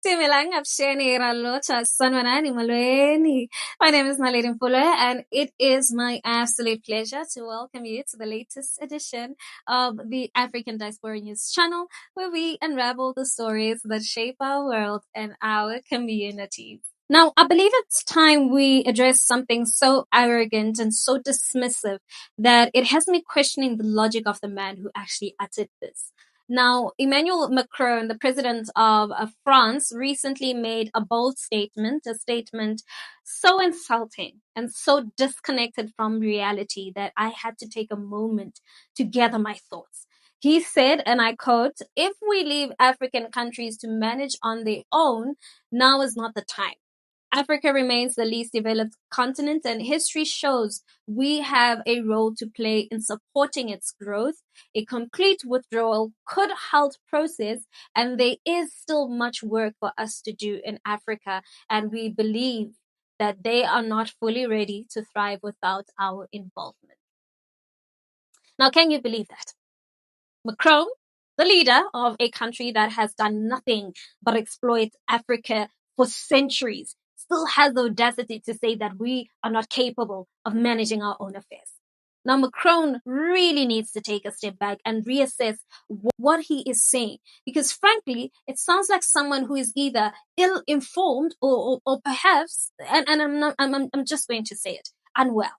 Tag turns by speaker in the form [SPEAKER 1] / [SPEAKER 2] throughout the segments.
[SPEAKER 1] Similang Absheni Ralocha Sanwanani Malweni. My name is Naledi Mfoloe, and it is my absolute pleasure to welcome you to the latest edition of the African Diaspora News channel, where we unravel the stories that shape our world and our communities. Now, I believe it's time we address something so arrogant and so dismissive that it has me questioning the logic of the man who actually uttered this. Now, Emmanuel Macron, the president of France, recently made a bold statement, a statement so insulting and so disconnected from reality that I had to take a moment to gather my thoughts. He said, and I quote, "If we leave African countries to manage on their own, now is not the time. Africa remains the least developed continent, and history shows we have a role to play in supporting its growth. A complete withdrawal could halt process, and there is still much work for us to do in Africa, and we believe that they are not fully ready to thrive without our involvement." Now, can you believe that? Macron, the leader of a country that has done nothing but exploit Africa for centuries, still has the audacity to say that we are not capable of managing our own affairs. Now, Macron really needs to take a step back and reassess what he is saying, because frankly, it sounds like someone who is either ill-informed or perhaps, and I'm just going to say it, unwell.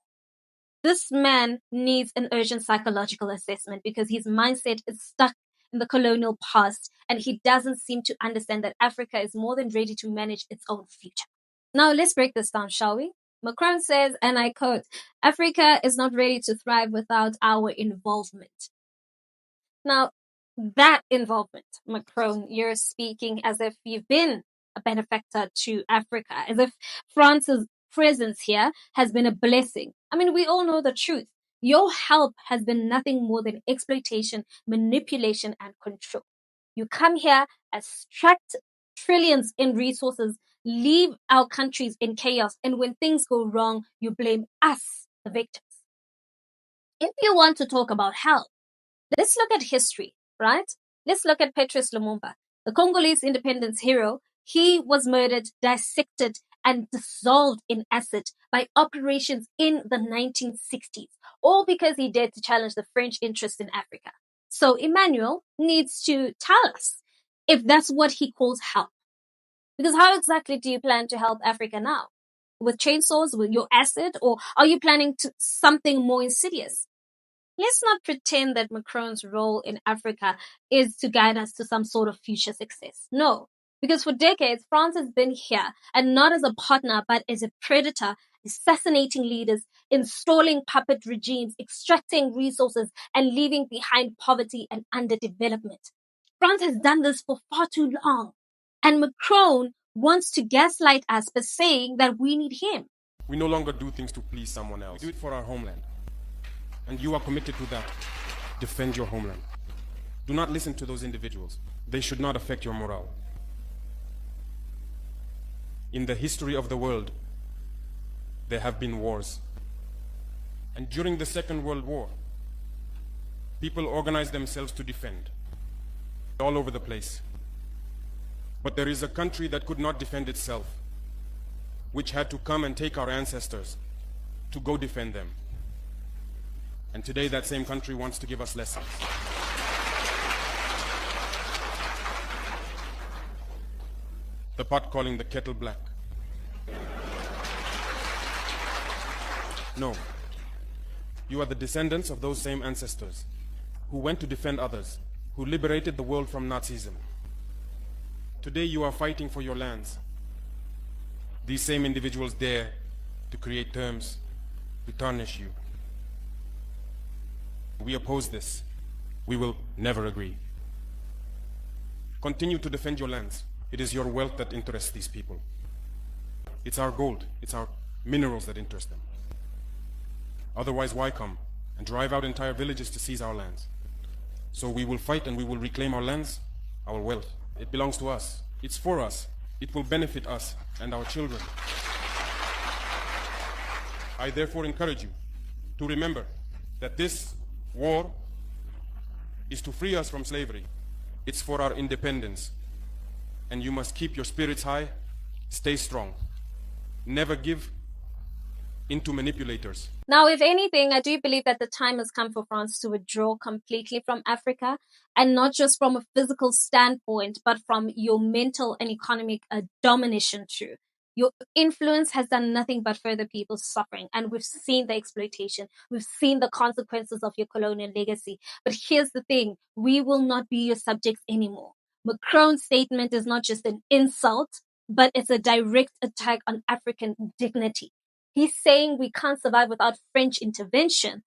[SPEAKER 1] This man needs an urgent psychological assessment because his mindset is stuck in the colonial past, and he doesn't seem to understand that Africa is more than ready to manage its own future. Now, let's break this down, shall we? Macron says, and I quote, "Africa is not ready to thrive without our involvement." Now, that involvement, Macron, you're speaking as if you've been a benefactor to Africa, as if France's presence here has been a blessing. I mean, we all know the truth. Your help has been nothing more than exploitation, manipulation, and control. You come here, extract trillions in resources, leave our countries in chaos, and when things go wrong, you blame us, the victims. If you want to talk about help, let's look at history, right? Let's look at Patrice Lumumba, the Congolese independence hero. He was murdered, dissected, and dissolved in acid by operations in the 1960s, all because he dared to challenge the French interest in Africa. So Emmanuel needs to tell us if that's what he calls help. Because how exactly do you plan to help Africa now? With chainsaws, with your acid, or are you planning to something more insidious? Let's not pretend that Macron's role in Africa is to guide us to some sort of future success. No, because for decades, France has been here, and not as a partner, but as a predator, assassinating leaders, installing puppet regimes, extracting resources, and leaving behind poverty and underdevelopment. France has done this for far too long, and Macron wants to gaslight us by saying that we need him.
[SPEAKER 2] We no longer do things to please someone else. We do it for our homeland. And you are committed to that. Defend your homeland. Do not listen to those individuals. They should not affect your morale. In the history of the world, there have been wars. And during the Second World War, people organized themselves to defend all over the place. But there is a country that could not defend itself, which had to come and take our ancestors to go defend them. And today that same country wants to give us lessons. The pot calling the kettle black. No. You are the descendants of those same ancestors who went to defend others, who liberated the world from Nazism. Today you are fighting for your lands. These same individuals dare to create terms to tarnish you. We oppose this. We will never agree. Continue to defend your lands. It is your wealth that interests these people. It's our gold, it's our minerals that interest them. Otherwise, why come and drive out entire villages to seize our lands? So we will fight and we will reclaim our lands, our wealth. It belongs to us. It's for us. It will benefit us and our children. I therefore encourage you to remember that this war is to free us from slavery. It's for our independence. and you must keep your spirits high, stay strong. Never give into manipulators.
[SPEAKER 1] Now, if anything, I do believe that the time has come for France to withdraw completely from Africa, and not just from a physical standpoint, but from your mental and economic domination too. Your influence has done nothing but further people's suffering, and we've seen the exploitation. We've seen the consequences of your colonial legacy. But here's the thing, we will not be your subjects anymore. Macron's statement is not just an insult, but it's a direct attack on African dignity. He's saying we can't survive without French intervention,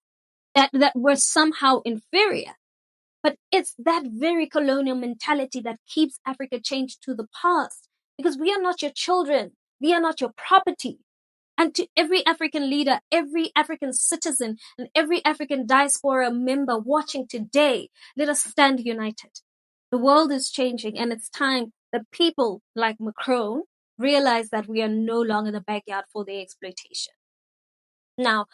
[SPEAKER 1] that we're somehow inferior. But it's that very colonial mentality that keeps Africa chained to the past, because we are not your children. We are not your property. And to every African leader, every African citizen, and every African diaspora member watching today, let us stand united. The world is changing, and it's time that people like Macron realize that we are no longer the backyard for their exploitation. Now,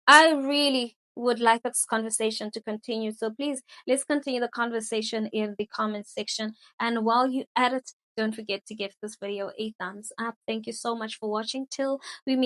[SPEAKER 1] I really would like this conversation to continue. So please, let's continue the conversation in the comment section. And while you at it, don't forget to give this video a thumbs up. Thank you so much for watching. Till we meet